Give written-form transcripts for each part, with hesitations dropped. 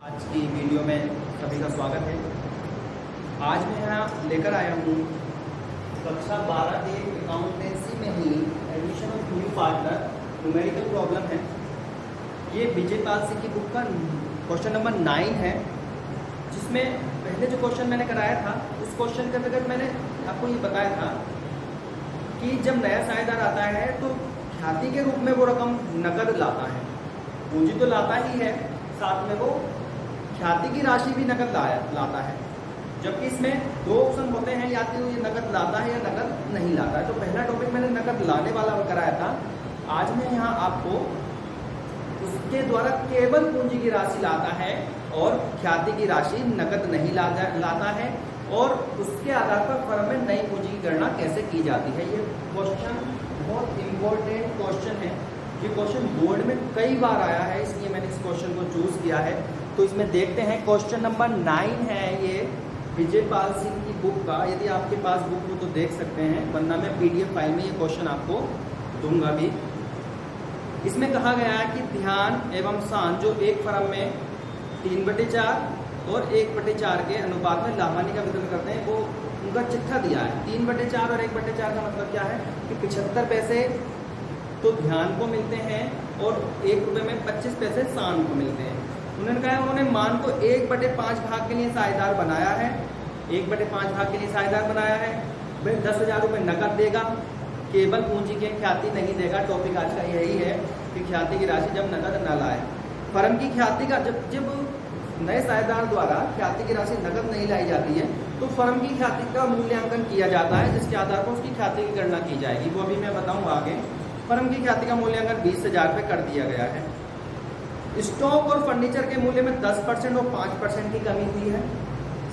आज की वीडियो में सभी का स्वागत है। आज मैं यहाँ लेकर आया हूँ कक्षा 12 के अकाउंटेंसी में ही admission of new partner numerical problem है। ये विजय पाल सिंह की बुक का क्वेश्चन नंबर 9 है, जिसमें पहले जो क्वेश्चन मैंने कराया था उस क्वेश्चन के अंतर्गत मैंने आपको ये बताया था कि जब नया साझेदार आता है तो ख्याति के रूप में वो रकम नकद लाता है। पूंजी तो लाता ही है, साथ में वो ख्याति की राशि भी नकद लाता है। जबकि इसमें दो ऑप्शन होते हैं, या तो ये नकद लाता है या नकद नहीं लाता है। तो पहला टॉपिक मैंने नकद लाने वाला कराया था। आज मैं यहाँ आपको उसके द्वारा केवल पूंजी की राशि लाता है और ख्याति की राशि नकद नहीं लाता है, और उसके आधार पर फर्म में नई पूंजी की गणना कैसे की जाती है। ये क्वेश्चन बहुत इंपॉर्टेंट क्वेश्चन है। ये क्वेश्चन बोर्ड में कई बार आया है, इसलिए मैंने इस क्वेश्चन को चूज किया है। तो इसमें देखते हैं, क्वेश्चन नंबर 9 है ये विजय पाल सिंह की बुक का। यदि आपके पास बुक हो तो देख सकते हैं, वरना मैं PDF फाइल में ये क्वेश्चन आपको दूंगा भी। इसमें कहा गया है कि ध्यान एवं शान जो एक फर्म में 3/4 और 1/4 के अनुपात में लाभानी का वितरण करते हैं, वो उनका चिट्ठा दिया है। 3/4 और 1/4 का मतलब क्या है कि 75 पैसे तो ध्यान को मिलते हैं और 1 रुपये में 25 पैसे शान को मिलते हैं। उन्होंने कहा उन्होंने मान को 1/5 भाग के लिए साझेदार बनाया है, 1/5 भाग के लिए साझेदार बनाया है। वह 10,000 रुपये नकद देगा, केवल पूंजी के ख्याति नहीं देगा। टॉपिक आज का यही है कि ख्याति की राशि जब नकद न लाए। फर्म की ख्याति का जब नए साझेदार द्वारा ख्याति की राशि नकद नहीं लाई जाती है तो फर्म की ख्याति का मूल्यांकन किया जाता है, जिसके आधार पर उसकी ख्याति की गणना की जाएगी। वो अभी मैं बताऊंगा आगे। फर्म की ख्याति का मूल्यांकन 20,000 रुपये कर दिया गया है। स्टॉक और फर्नीचर के मूल्य में 10% और 5% की कमी हुई है।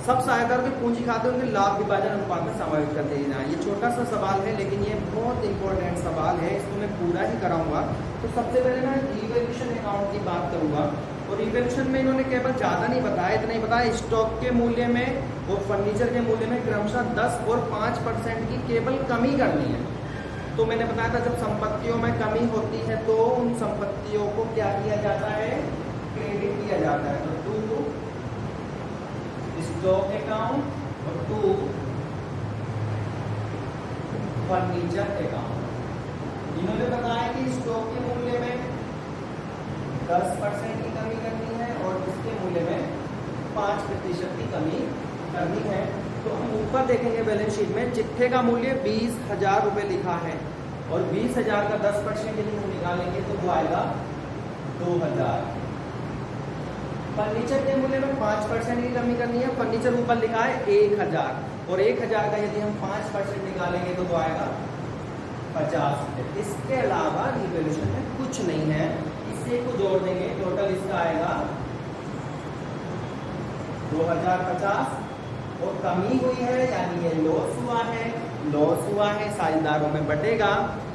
सब साझेदारों के पूंजी खाते उनके लाभ विभाजन अनुपात में समाविष्ट कर दिया जाए। ये छोटा सा सवाल है, लेकिन ये बहुत इंपॉर्टेंट सवाल है, इसको मैं पूरा ही कराऊंगा। तो सबसे पहले मैं रिवैल्यूएशन अकाउंट की बात करूंगा। और रिवैल्यूएशन में इन्होंने केवल ज़्यादा नहीं बताया, इतना ही बताया स्टॉक के मूल्य में और फर्नीचर के मूल्य में क्रमशः 10 और 5% की केवल कमी करनी है। तो मैंने बताया था जब संपत्तियों में कमी होती है तो उन संपत्तियों को क्या किया जाता है, क्रेडिट किया जाता है। तो 2 स्टॉक अकाउंट और 2 फर्नीचर अकाउंट। इन्होंने बताया कि स्टॉक के मूल्य में 10% की कमी करनी है और इसके मूल्य में 5% की कमी करनी है। तो हम ऊपर देखेंगे बैलेंस शीट में चिट्ठे का मूल्य 20,000 रुपये लिखा है और 20,000 का 10% यदि हम निकालेंगे तो वो आएगा 2,000। फर्नीचर के मूल्य में 5% की कमी करनी है। फर्नीचर ऊपर लिखा है 1,000 और 1,000 का यदि हम 5% निकालेंगे तो वो आएगा 50 रुपये। इसके अलावा रिवैल्यूएशन में कुछ नहीं है, इसे को जोड़ देंगे, टोटल इसका आएगा 2,050 और कमी हुई है यानी ये लॉस हुआ है, साझेदारों में बटेगा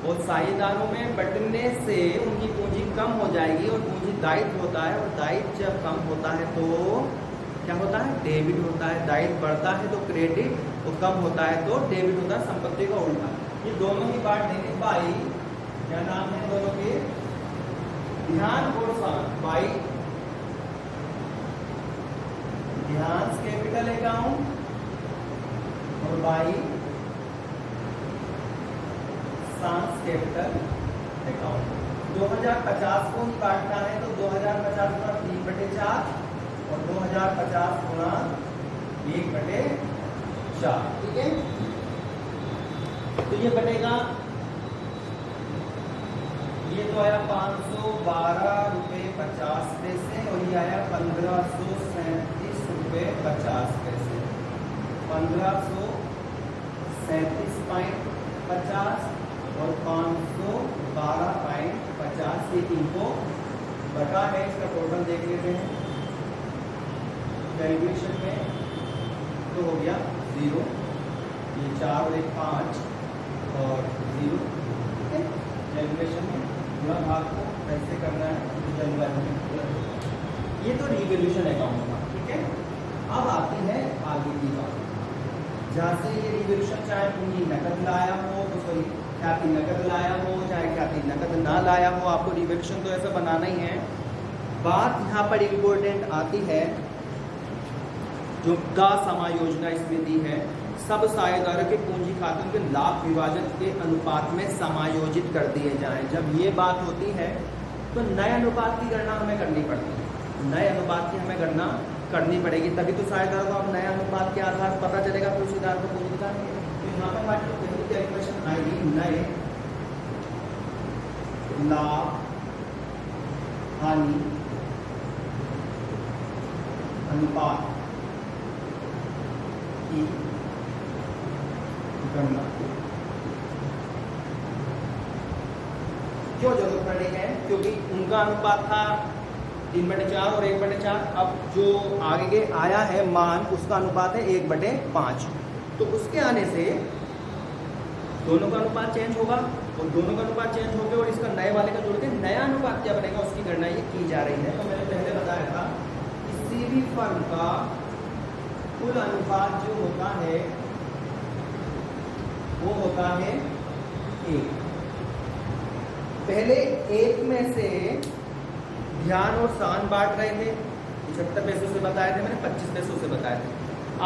और साझेदारों में बटने से उनकी पूंजी कम हो जाएगी और पूंजी दायित्व होता है, और दायित्व जब कम होता है तो क्या होता है, डेबिट होता है। दायित्व बढ़ता है तो क्रेडिट और कम होता है तो डेबिट होता है, संपत्ति का उल्टा। ये दोनों ही बात देंगे बाई, क्या नाम है दोनों के, ध्यान और शान। बाई ध्यान कैपिटल अकाउंट और बाई शांस कैपिटल अकाउंट। 2050 को ही काटना है तो 2050 गुना 3/4 और 2050 गुना 1/4, ठीक है। तो ये बनेगा, ये तो आया 512 रुपये 50 पैसे और ये आया 1537 रुपये 50 पैसे। 1537.50 और 512.50 ये इनको बटा है। इसका टोटल देख लेते हैं। कैलकुलेशन में तो हो गया 0, ये 4 और 1 5 और 0, ठीक है। कैलकुलेशन में पूरा भाग को कैसे करना है, ये तो रिवैल्यूएशन अकाउंट था, ठीक है। अब आती है आगे की बात, जहाँ से ये रिवैल्यूएशन चाहे पूंजी नकद लाया हो तो सॉरी ख्याति नकद लाया हो, चाहे ख्याति नकद ना लाया हो, आपको रिवैल्यूएशन तो ऐसा बनाना ही है। बात यहाँ पर इम्पोर्टेंट आती है, जो का समायोजना इसमें दी है, सब साझेदारों के पूंजी खातों के लाभ विभाजन के अनुपात में समायोजित कर दिए जाएं। जब ये बात होती है तो नए अनुपात की गणना हमें करनी पड़ती है, नए अनुपात की हमें गणना करनी पड़ेगी, तभी तो साझेदारों को अब नए अनुपात के आधार पर पता चलेगा, फिर उसी आधार पर पूंजी निकालेंगे। तो यहाँ पर हमारी पहली कैलकुलेशन आएगी नए लाभ हानि अनुपात की गणना। क्यों जरूरत पड़ रही है? क्योंकि उनका अनुपात था 3/4 और 1/4। अब जो आगे आया है मान, उसका अनुपात है 1/5। तो उसके आने से दोनों का अनुपात चेंज होगा, और दोनों का अनुपात चेंज हो गया और इसका नए वाले का जोड़ के नया अनुपात क्या बनेगा, उसकी गणना ये की जा रही है। तो मैंने पहले बताया था किसी भी फर्म का कुल अनुपात जो होता है वो होता है 1। पहले 1 में से ध्यान और शान बांट रहे थे, 75 पैसों से बताए थे मैंने, 25 पैसों से बताए थे।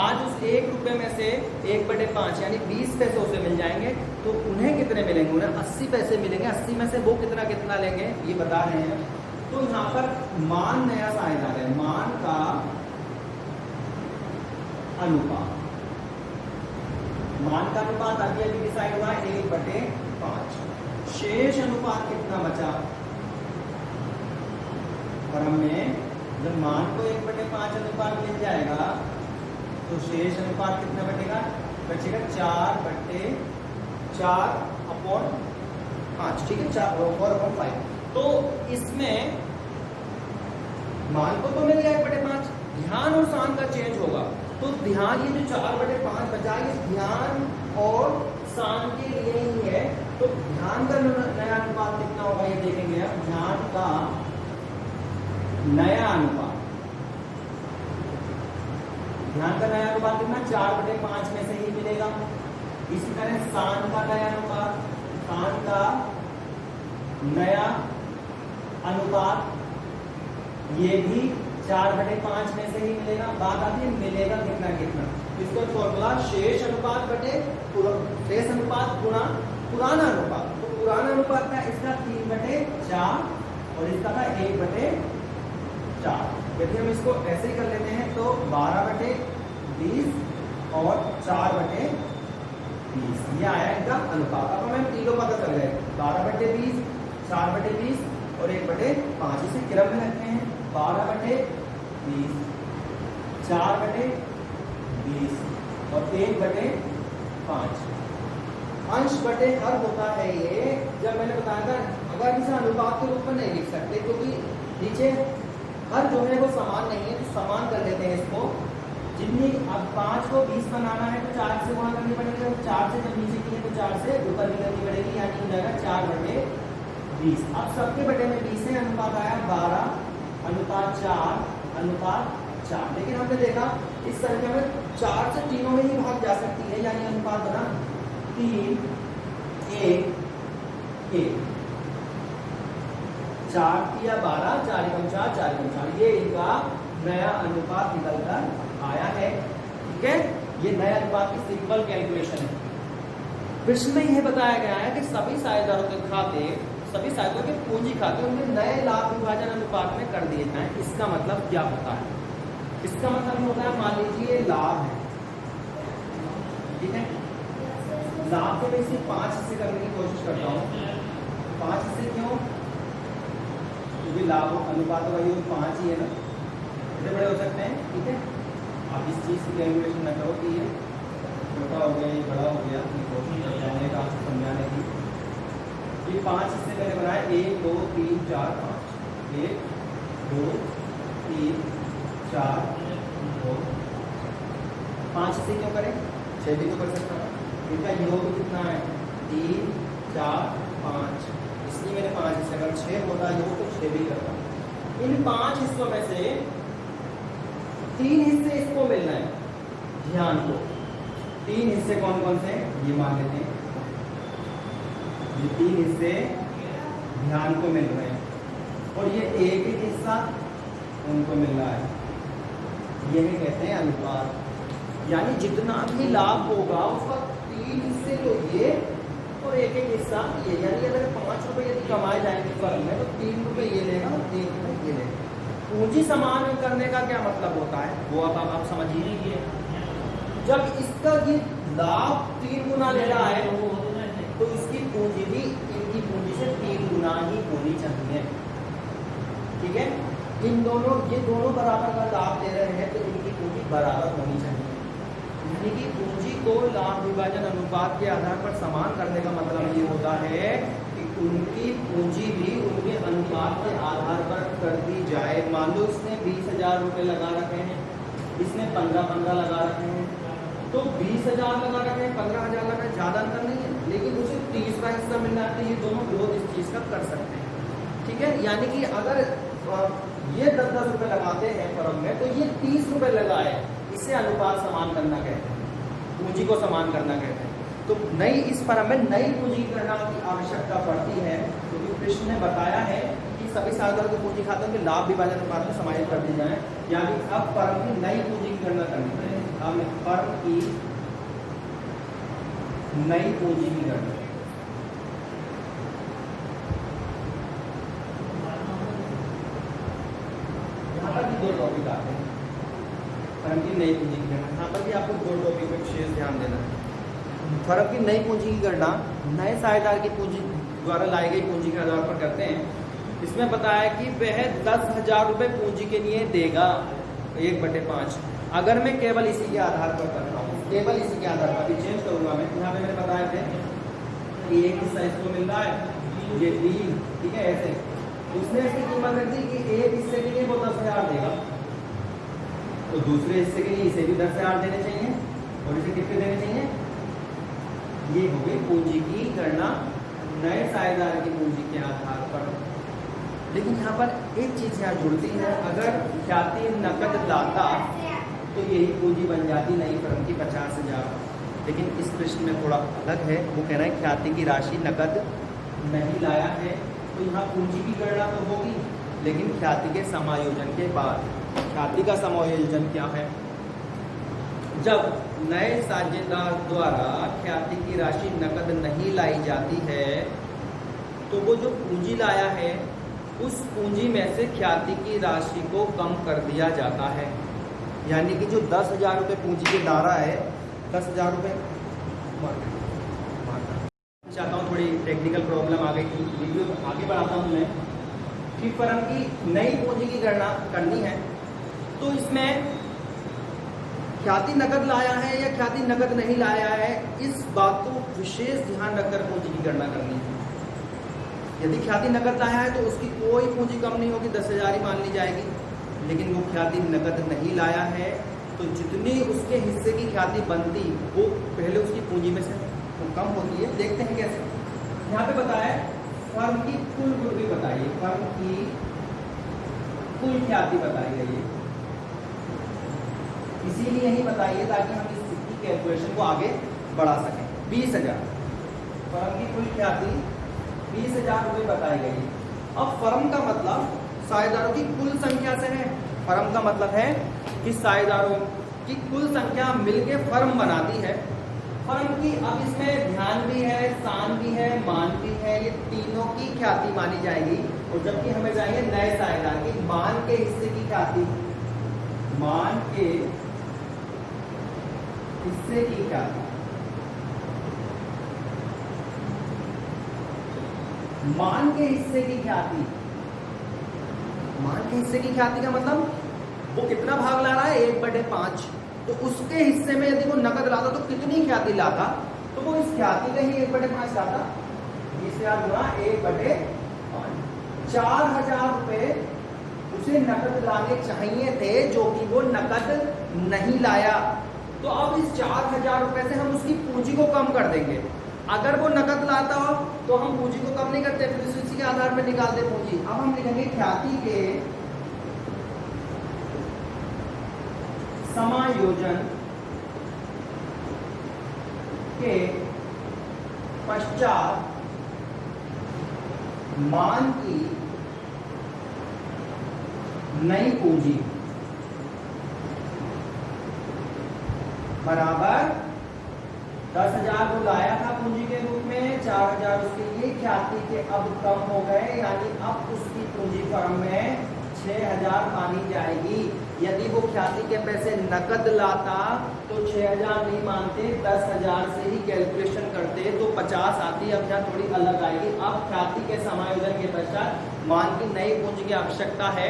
आज उस 1 रुपये में से 1/5 यानी 20 पैसों से मिल जाएंगे। तो उन्हें कितने मिलेंगे? उन्हें 80 पैसे मिलेंगे। 80 में से वो कितना कितना लेंगे ये बता रहे हैं। तो यहाँ पर मान नया साझेदार है, मान का अनुपात, मान का अनुपात आगे अभी डिसाइड हुआ 1/5। शेष अनुपात कितना बचा फर्म में? जब मान को 1/5 अनुपात मिल जाएगा तो शेष अनुपात कितना बचेगा? बचेगा 4/4/5। ठीक है, 4/5। तो इसमें मान को तो मिल गया 1/5, ध्यान और शान का चेंज होगा। तो ध्यान, ये जो 4/5 बचा, ये ध्यान और शान के लिए ही है। तो ध्यान का नया अनुपात कितना होगा ये देखेंगे अब। ध्यान का नया अनुपात, ध्यान का नया अनुपात कितना? 4/5 में से ही मिलेगा। इसी तरह शान का नया अनुपात, शान का नया अनुपात ये भी 4/5 में से ही मिलेगा। बात आती है मिलेगा कितना कितना, इसका फॉर्मूला शेष अनुपात बटे शेष अनुपात गुणा पुराना अनुपात। तो पुराना अनुपात का इसका 3/4 और इसका था 1/4। यदि हम इसको ऐसे ही कर लेते हैं तो 12/20 और 4/20 ये आया इनका अनुपात। अब हमें तीनों पता चल गए, 12/20, 4/20 और 1/5। इसे क्रम में रखते हैं, 12/20, 4/20 और 1/5। अंश बटे हर होता है ये। जब मैंने बताया था अगर इसे अनुपात के रूप में नहीं लिख सकते क्योंकि नीचे हर जो है वो समान नहीं है, तो समान कर लेते हैं इसको। जितनी अब 5 को 20 बनाना है तो 4 से गुणा करनी पड़ेगी, 4 से जब नीचे की है तो 4 से ऊपर भी करनी पड़ेगी, यानी हो जाएगा 4/20। अब सबके बटे में 20 है, अनुपात आया 12/4/4। लेकिन हमने देखा इस संख्या में 4 से तीनों में ही भाग जा सकती है, यानी अनुपात बना 3:1:1। 4 या 12, 4×4 4×4, ये इनका नया अनुपात निकल कर आया है। ठीक है, ये नया अनुपात की सिंपल कैलकुलेशन है। प्रश्न में यह बताया गया है कि सभी साझेदारों के खाते, सभी साझेदारों के पूंजी खाते उनके नए लाभ विभाजन अनुपात में कर दिए जाएं। इसका मतलब क्या होता है? इसका मतलब होता है, मान लीजिए लाभ है, ठीक है, लाभ के मैं सिर्फ 5 हिस्से करने की कोशिश करता हूँ। 5 हिस्से क्यों? क्योंकि लाभ अनुपात का योग 5 ही है ना, इतने बड़े हो सकते हैं। ठीक है, आप इस चीज़ की कैलकुलेशन न करो कि ये छोटा हो गया, ये बड़ा हो गया, ये कोशिश समझाने का, समझाने की। ये 5 हिस्से मैंने बनाए, 1 2 3 4 5, 1 2 3 4 2। 5 हिस्से क्यों करें? 6 भी तो कर सकता हूँ। इनका योग कितना है? 3 4 5, इसलिए मैंने 5 हिस्से। अगर 6 होता योग तो 6 भी करता। इन 5 हिस्सों में से 3 हिस्से इसको मिलना है, ध्यान को। 3 हिस्से कौन कौन से? ये मान लेते हैं, ये 3 हिस्से ध्यान को मिल रहे हैं। और ये एक हिस्सा उनको मिल रहा है। यही कहते हैं अनुपात। यानी जितना भी लाभ होगा उसका 3 हिस्से तो ये और एक हिस्सा ये। यानी अगर 5 रुपए यदि कमाए जाएंगे फर्म में तो 3 रुपए ये लेगा और 1 रुपए ये लेगा। पूंजी समान करने का क्या मतलब होता है वो अब आप समझ ही नहीं किए। जब इसका ये लाभ 3 गुना ले रहा है तो इसकी पूंजी भी इनकी पूंजी से 3 गुना ही होनी चाहिए। ठीक है, इन दोनों ये दोनों बराबर का लाभ ले रहे हैं तो इनकी पूंजी बराबर होनी चाहिए। यानी कि पूंजी को लाभ विभाजन अनुपात के आधार पर समान करने का मतलब ये होता है कि उनकी पूंजी भी उनके अनुपात के आधार पर कर दी जाए। मान लो इसने 20,000 रुपये लगा रखे हैं, इसने 15 लगा रखे हैं, तो 20,000 लगा रखे हैं, 15,000 लगा, ज़्यादा अंतर नहीं है, लेकिन उसे 30 का हिस्सा मिल रहा है तो ये दोनों विरोध इस चीज़ का कर सकते हैं। ठीक है, यानी कि अगर ये 10-10 रुपये लगाते हैं फर्म में तो ये 30 रुपये लगाए, इसे अनुपात समान करना कहते हैं, पूंजी को समान करना कहते हैं। तो नई इस फर्म में नई पूंजी की गणना की आवश्यकता पड़ती है क्योंकि कृष्ण ने बताया है कि सभी साधारण के पूंजी खातों के लाभ विभाजन अनुपात में समाहित कर दी जाए। यानी अब फर्म की नई पूंजी की गणना करनी पड़ेगी। अब फर्म की नई पूंजी की गणना, यहाँ पर भी 2 टॉपिक आते हैं। फर्म की नई पूंजी की गणना, यहाँ पर भी आपको 2 टॉपिक पर विशेष ध्यान देना है। फर्म की नई पूंजी की गणना नए साझेदार की पूंजी द्वारा लाई गई पूंजी के आधार पर करते हैं। इसमें बताया कि वह 10,000 रुपये पूंजी के लिए देगा 1/5। अगर मैं केवल इसी के आधार पर कर रहा हूँ, केवल इसी के आधार पर, अभी चेंज करूंगा मैं, यहाँ पे मैंने बताया थे कि एक हिस्सा इसको मिल रहा है, ये 3, ठीक है, ऐसे उसने इसकी कीमत रख दी कि एक हिस्से के लिए वो 10,000 देगा, तो दूसरे हिस्से के लिए इसे भी 10,000 देने चाहिए और इसे कितने देने चाहिए। ये हो गई पूंजी की गणना नए साझेदार की पूंजी के आधार पर। लेकिन यहाँ पर एक चीज यहाँ जुड़ती है, अगर ख्याति नकद लाता तो यही पूंजी बन जाती नई फर्म की 50,000। लेकिन इस प्रश्न में थोड़ा अलग है, वो कह रहा है ख्याति की राशि नकद नहीं लाया है तो यहाँ पूंजी की गणना तो होगी लेकिन ख्याति के समायोजन के बाद। ख्याति का समायोजन क्या है, जब नए साझेदार द्वारा ख्याति की राशि नकद नहीं लाई जाती है तो वो जो पूंजी लाया है उस पूंजी में से ख्याति की राशि को कम कर दिया जाता है। यानी कि जो 10,000 रुपये पूंजी के दारा है, 10,000 रुपये चाहता हूँ, थोड़ी टेक्निकल प्रॉब्लम आ गई थी, वीडियो आगे बढ़ाता हूँ मैं कि फर्म की नई पूंजी की गणना करनी है तो इसमें ख्याति नकद लाया है या ख्याति नकद नहीं लाया है, इस बात को विशेष ध्यान रखकर पूंजी की गणना करनी है। यदि ख्याति नकद लाया है तो उसकी कोई पूंजी कम नहीं होगी, 10,000 ही मान ली जाएगी। लेकिन वो ख्याति नकद नहीं लाया है तो जितनी उसके हिस्से की ख्याति बनती वो पहले उसकी पूंजी में से तो कम होती है। देखते हैं कैसे। यहाँ पे बताया फर्म की कुल पूंजी बताइए, फर्म की कुल ख्याति बताई गई है, इसीलिए यही बताइए ताकि हम इसकी कैलकुलेशन को आगे बढ़ा सकें। 20,000 फर्म की कुल ख्याति 20,000 रुपये बताई गई। अब फर्म का मतलब साझेदारों की कुल संख्या से है। फर्म का मतलब है कि साझेदारों की कुल संख्या मिलके फर्म बनाती है। फर्म की अब इसमें ध्यान भी है, स्थान भी है, मान भी है, ये तीनों की ख्याति मानी जाएगी। और जबकि हमें चाहिए नए साझेदार की मान के हिस्से की ख्याति, मान के हिस्से की ख्याति, मान के हिस्से की ख्याति, मान के हिस्से की ख्याति का मतलब वो कितना भाग ला रहा है, 1/5। तो उसके हिस्से में यदि वो नकद लाता तो कितनी ख्याति लाता, तो वो इस ख्याति का ही 1/5 लाता। 20,000 गुणा 1/5, 4,000 रुपये उसे नकद लाने चाहिए थे जो कि वो नकद नहीं लाया। तो अब इस 4,000 रुपये से हम उसकी पूंजी को कम कर देंगे। अगर वो नकद लाता हो तो हम पूंजी को कम नहीं करते, फिर उसी के आधार पर निकालते पूंजी। अब हम लिखेंगे ख्याति के समायोजन के पश्चात नई पूंजी बराबर 10,000 वो लाया था पूंजी के रूप में, 4,000 उसके लिए ख्याति के अब कम हो गए, यानी अब उसकी पूंजी फर्म में 6,000 मानी जाएगी। यदि वो ख्याति के पैसे नकद लाता तो 6,000 नहीं मानते, 10,000 से ही कैलकुलेशन करते तो 50 आती। अब यहाँ थोड़ी अलग आएगी। अब ख्याति के समायोजन के पश्चात मान की नई पूंजी की आवश्यकता है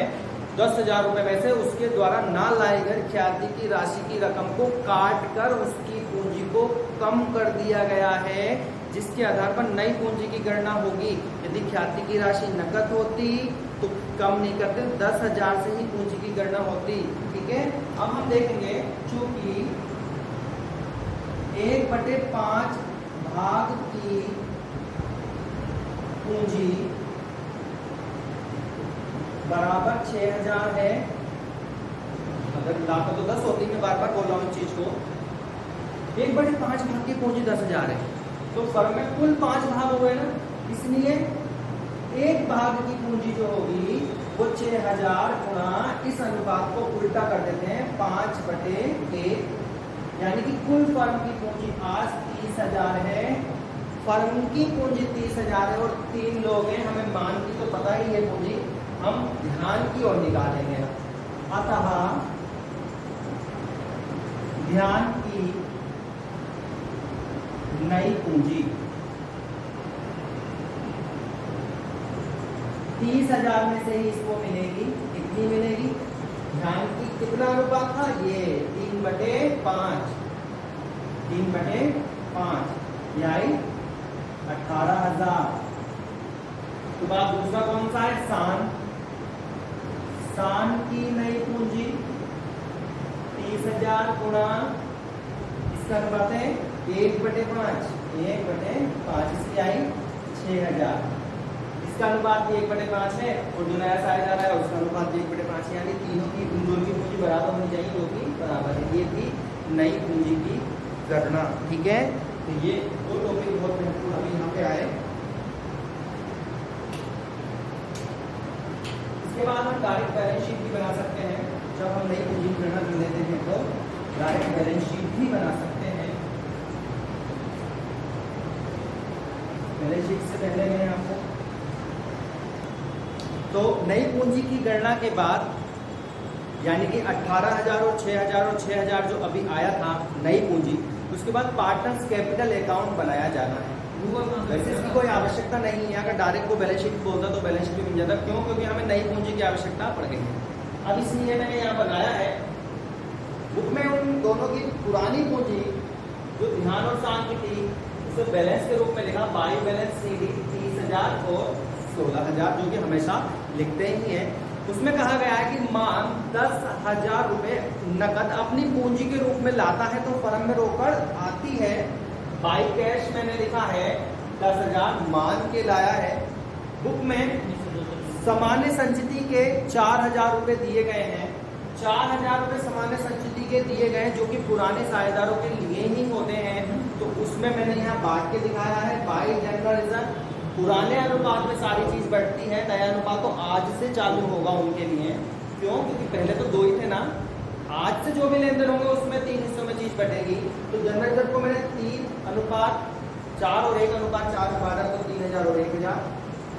10,000 रुपए में से उसके द्वारा ना लाए गए ख्याति की राशि की रकम को काट कर उसकी पूंजी को कम कर दिया गया है, जिसके आधार पर नई पूंजी की गणना होगी। यदि ख्याति की राशि नकद होती तो कम नहीं करते, 10,000 से ही पूंजी की गणना होती। ठीक है, अब हम देखेंगे चूंकि 1/5 भाग की पूंजी बराबर 6,000 है। अगर लाख तो 10 होती, मैं बार बार बोल रहा हूँ इस चीज को। 1/5 भाग की पूंजी 10,000 है, तो फर्म में कुल 5 भाग हुए ना, इसलिए एक भाग की पूंजी जो होगी वो 6,000 गुणा इस अनुपात को उल्टा कर देते हैं 5/1, यानी कि कुल फर्म की पूंजी आज 30,000 है। फर्म की पूंजी 30,000 है और 3 लोग हैं, हमें मान की तो पता ही है पूंजी, हम ध्यान की ओर निकालेंगे। अतः ध्यान की नई पूंजी 30,000 में से ही इसको मिलेगी, कितनी मिलेगी? ध्यान की कितना अनुपात था ये? 3/5, 3/5 यानी 18,000। तो बात दूसरा कौन सा है? शान। शान की नई पूंजी 30,000 गुणा इसका अनुपात है 1/5, 1/5 इसकी आई 6,000। इसका अनुपात 1/5 है और जो नया साइज आ रहा है उसका अनुपात 1/5 है, यानी तीनों की दोनों की पूंजी बराबर होनी चाहिए, जो कि बराबर है। ये थी नई पूंजी की गणना। ठीक है, तो ये दो टॉपिक बहुत महत्वपूर्ण अभी यहाँ पे आए। इसके बाद हम डायरेक्ट बैलेंस शीट भी बना सकते हैं। जब हम नई पूंजी की गणना कर लेते हैं तो डायरेक्ट बैलेंस शीट भी बना सकते हैं। बैलेंस शीट से पहले मैं आपको तो नई पूंजी की गणना के बाद यानी कि 18,000 और 6,000 और 6,000 जो अभी आया था नई पूंजी, उसके बाद पार्टनर्स कैपिटल अकाउंट बनाया जाना है। वैसे इसकी कोई आवश्यकता नहीं है, अगर डायरेक्ट को बैलेंस शीट बोलता तो बैलेंस शीट भी मिल जाता। क्यों? क्योंकि हमें नई पूंजी की आवश्यकता पड़ गई है। अब इसलिए मैंने यहाँ बनाया है बुक में उन दोनों की पुरानी पूंजी जो ध्यान और शान की थी उसे बैलेंस के रूप में लिखा, बाई बैलेंस CD 30,000 और 16,000, जो कि हमेशा लिखते ही है। उसमें कहा गया है कि मान 10,000 रुपए नकद अपनी पूंजी के रूप में लाता है तो फर्म में रोकड़ आती है। बाई कैश मैंने लिखा है 10,000 मान के लाया है। बुक में सामान्य संचिति के 4,000 रुपए दिए गए हैं। 4,000 रुपए सामान्य संचिति के दिए गए जो कि पुराने साझेदारों के लिए ही होते हैं, तो उसमें मैंने यहाँ बांट के दिखाया है। बाई जनरल रिजर्व पुराने अनुपात में सारी चीज बढ़ती है, नया अनुपात तो आज से चालू होगा उनके लिए। क्यों? क्योंकि पहले तो 2 ही थे ना, आज से जो भी लेन देन होंगे उसमें 3 हिस्सों में चीज बटेगी। तो जनरल रिजर्व को मैंने 3:4 और 1:4 बांटा, तो 3,000 और 1,000।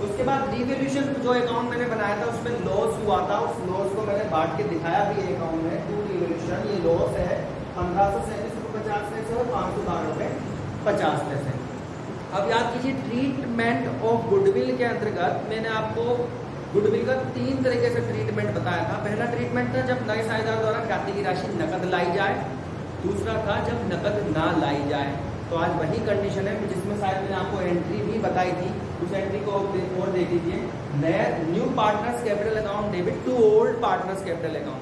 उसके बाद रिवोल्यूशन जो अकाउंट मैंने बनाया था उसमें लॉस हुआ था, उस लॉस को मैंने बांट के दिखाया भी है अकाउंट में। टू रिवोल्यूशन ये लॉस है 1537.50 और 512.50। अब याद कीजिए ट्रीटमेंट ऑफ गुडविल के अंतर्गत मैंने आपको गुडविल का 3 तरीके से ट्रीटमेंट बताया था। पहला ट्रीटमेंट था जब नए साझेदार द्वारा ख्याति की राशि नकद लाई जाए, दूसरा था जब नकद ना लाई जाए। तो आज वही कंडीशन है जिसमें शायद मैंने आपको एंट्री भी बताई थी, उस एंट्री को और देख लीजिए। नया new partners capital account debit to old partners capital account,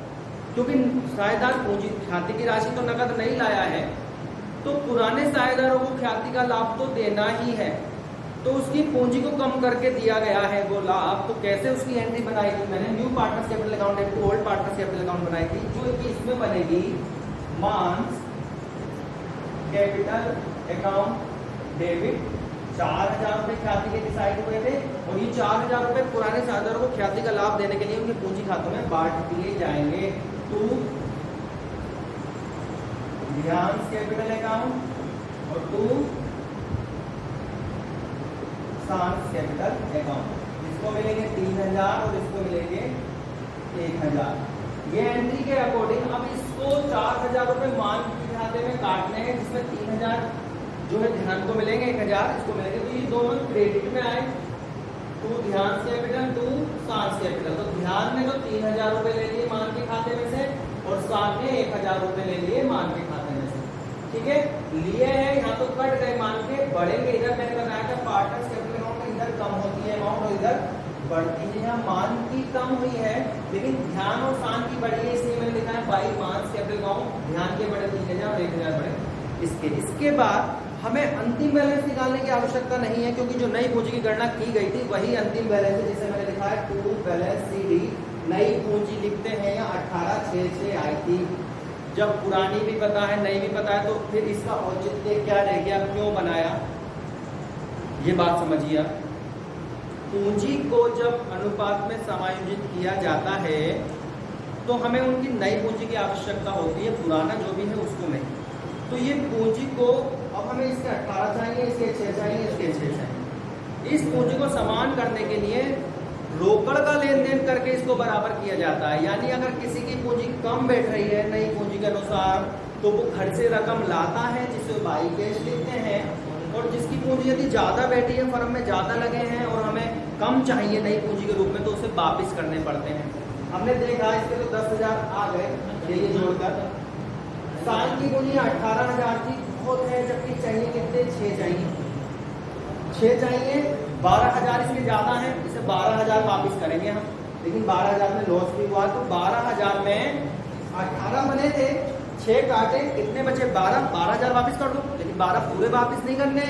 क्योंकि साझेदार पूंजी ख्याति की राशि तो नकद नहीं लाया है तो पुराने साझेदारों को ख्याति का लाभ तो देना ही है, तो उसकी पूंजी को कम करके दिया गया है वो लाभ। तो कैसे उसकी एंट्री बनाई थी मैंने? New partners capital account debit to old partners capital account बनाई थी, जो कि इसमें बनेगी मांस कैपिटल अकाउंट डेबिट 4,000 रुपए ख्याति के डिसाइड हुए थे और ये 4,000 रुपए पुराने साझेदारों को ख्याति का लाभ देने के लिए उनके पूंजी खातों में बांट दिए जाएंगे। टू ध्यान कैपिटल अकाउंट और टू सांस कैपिटल अकाउंट। इसको मिलेंगे 3,000 और इसको मिलेंगे 1,000। ये एंट्री के अकॉर्डिंग अब इसको 4,000 रुपए मान के खाते में काटने हैं, जिसमें 3,000 जो है ध्यान को मिलेंगे, 1,000 इसको मिलेंगे। तो ये दोनों क्रेडिट में आए, टू ध्यान कैपिटल टू सांस कैपिटल। तो ध्यान में तो 3,000 रुपए ले लिए मान के खाते में से और सांस में 1,000 रुपए ले लिए मान के खाते में से। ठीक है, लिए हैं यहाँ तो कट गए मान के, बढ़ेंगे इधर। मैंने बताया था पार्टनर्स कैपिटल अकाउंट में इधर कम होती है अमाउंट और इधर बढ़ती है। यहाँ मान की कम हुई है लेकिन ध्यान और सांस की बढ़ी है, इसलिए मैंने लिखा है बाई मांस कैपिटल अकाउंट। ध्यान के बढ़े 3,000 और 1,000 बढ़े इसके बाद हमें अंतिम बैलेंस निकालने की आवश्यकता नहीं है, क्योंकि जो नई पूंजी की गणना की गई थी वही अंतिम बैलेंस है, जिसे मैंने लिखा है टू बैलेंस CD। नई पूंजी लिखते हैं या 18,6,6 आई थी। जब पुरानी भी पता है नई भी पता है तो फिर इसका औचित्य क्या रह गया, क्यों बनाया, ये बात समझिए आप। पूंजी को जब अनुपात में समायोजित किया जाता है तो हमें उनकी नई पूंजी की आवश्यकता होती है, पुराना जो भी है उसको नहीं। तो ये पूंजी को अब हमें इसके 18 चाहिए, इसके 6 चाहिए, इसके 6 चाहिए। इस पूंजी को समान करने के लिए रोकड़ का लेन देन करके इसको बराबर किया जाता है। यानी अगर किसी की पूंजी कम बैठ रही है नई पूंजी के अनुसार तो वो घर से रकम लाता है, जिसे बाई कैश लिखते हैं। और जिसकी पूंजी यदि ज़्यादा बैठी है, फर्म में ज़्यादा लगे हैं और हमें कम चाहिए नई पूंजी के रूप में, तो उसे वापिस करने पड़ते हैं। हमने देखा इसके तो 10,000 आ गए ये जोड़कर। साल की पूंजी 18,000 की बहुत है, जबकि चाहिए कितने, 6 चाहिए। 6 चाहिए, 12,000 इसके ज़्यादा है, इसे 12,000 वापिस करेंगे हम। लेकिन 12,000 में लॉस भी हुआ, तो 12,000 में 18 बने थे, 6 काटे, कितने बचे, 12,000 वापिस कर दो। लेकिन 12 पूरे वापिस नहीं करने,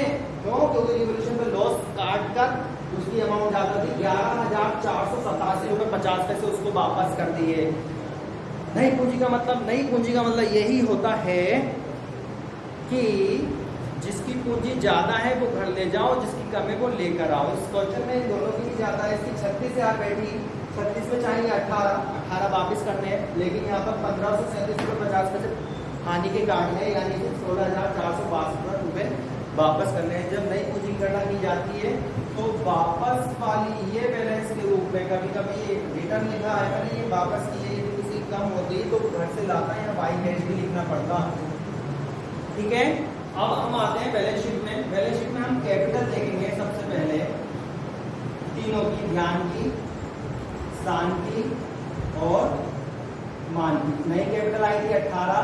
क्यों, क्योंकि रिवोल्यूशन में लॉस काट कर उसकी अमाउंट ज्यादा थी, 11,487 रुपये 50 पैसे उसको वापस कर दिए। नई पूंजी का मतलब यही होता है कि जिसकी पूंजी ज्यादा है वो घर ले जाओ, जिसकी कम है वो लेकर आओ। इस क्वेश्चन में दोनों की भी ज्यादा है, इसकी 36,000 बैठी, 36 में चाहिए 18 वापिस करने हैं। लेकिन यहाँ पर 1,537 रुपये 50 पैसे हानि के काटने, यानी 16,462 रुपये वापस करने हैं। जब नई पूंजी की गणना की जाती है तो वापस वाली ये बैलेंस के रूप में, कभी कभी ये रिटर्न लिखा है मैंने, ये वापस की है, यदि किसी कम होती है तो घर से लाता है या बाई कैश भी लिखना पड़ता। ठीक है, अब हम आते हैं बैलेंस शीट में। बैलेंस शीट में हम कैपिटल देखेंगे सबसे पहले, तीनों की, ध्यान की, सान की और मान की। नई कैपिटल आई थी 18,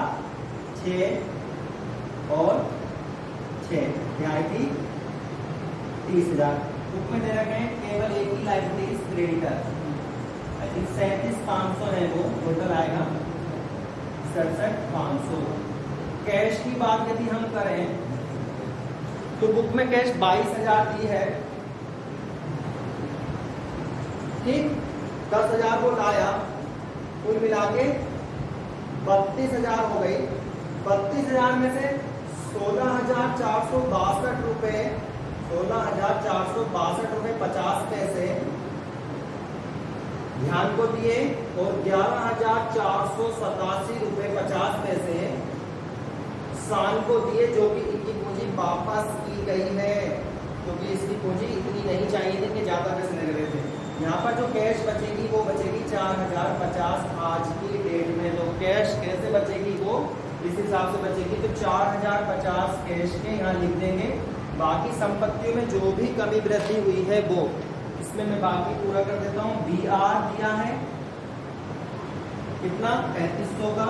6 और 6, यहाँ आई थी 30,000। बुक में दे रखे हैं केवल एक ही लाइबिलिटीज क्रेडिटर, आई थिंक 37,500 है, वो टोटल आएगा 67,500। कैश की बात यदि हम करें तो बुक में कैश 22,000 दी है। ठीक, 10,000 को लाया, कुल मिला के 32,000 हो गई। 32,000 में से 16,462 रुपये, 16,462 रुपये 50 पैसे ध्यान को दिए और 11,487 रुपये 50 पैसे सान को दिए, जो कि इनकी पूंजी वापस की गई है, क्योंकि इसकी पूंजी इतनी नहीं चाहिए थी कि ज्यादा पैसे लग रहे थे। यहाँ पर जो कैश बचेगी वो बचेगी 4,050 आज की डेट में। तो कैश कैसे बचेगी, वो इस हिसाब से बचेगी। तो 4,050 कैश के यहाँ लिख देंगे। बाकी संपत्तियों में जो भी कमी वृद्धि हुई है वो, इसमें मैं बाकी पूरा कर देता हूँ। BR दिया है कितना, 3500 का।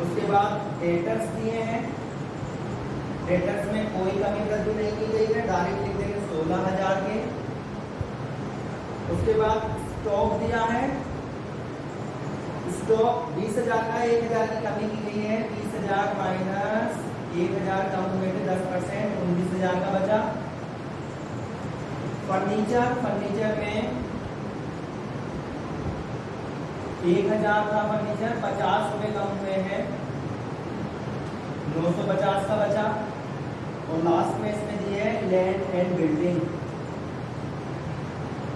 उसके बाद डेटर्स दिए हैं, डेटर्स में कोई कमी वृद्धि नहीं की गई है, डायरेक्ट लिख देंगे 16,000 के। उसके बाद स्टॉक दिया है, स्टॉक 20,000 का, 1,000 की कमी की गई है, 20,000 माइनस 1,000 कम हुए थे 10%, 19,000 का बचा। फर्नीचर में 1,000 था फर्नीचर, 50 रुपए कम हुए हैं, 950 का बचा। और लास्ट में इसमें दिए है लैंड एंड बिल्डिंग,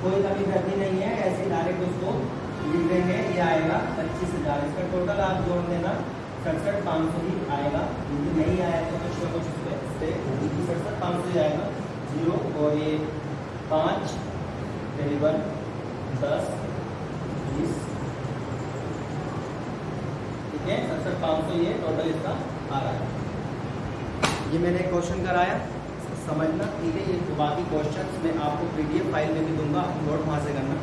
कोई कमी करनी नहीं है, ऐसे डायरेक्ट उसको लिख देंगे। ये आएगा 25,000, इसका टोटल आप जोड़ देना 67,500 ही आएगा। यदि नहीं आया तो कुछ ना कुछ इससे 67,500 ही आएगा। 0 और ये 5 करीबन 10 20, ठीक है, 67,500 ये टोटल इसका आ रहा है। ये मैंने क्वेश्चन कराया, समझना, ठीक है। ये बाकी क्वेश्चंस मैं आपको PDF फाइल में भी दूंगा, आप नोट वहाँ से करना।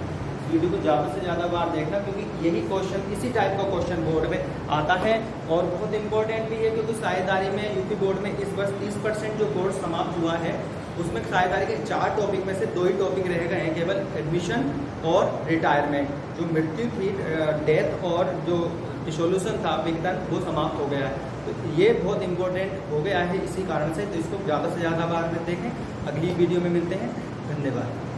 वीडियो को ज़्यादा से ज़्यादा बार देखना, क्योंकि यही क्वेश्चन इसी टाइप का क्वेश्चन बोर्ड में आता है और बहुत इंपॉर्टेंट भी है, क्योंकि साझेदारी में यूपी बोर्ड में इस वर्ष 30% जो कोर्स समाप्त हुआ है उसमें साझेदारी के 4 टॉपिक में से 2 ही टॉपिक रह गए हैं, केवल एडमिशन और रिटायरमेंट। जो मृत्यु थी, डेथ और जो डिसोल्यूशन था, वेतन, वो समाप्त हो गया है। तो ये बहुत इंपॉर्टेंट हो गया है इसी कारण से, तो इसको ज़्यादा से ज़्यादा बार में देखें। अगली वीडियो में मिलते हैं, धन्यवाद।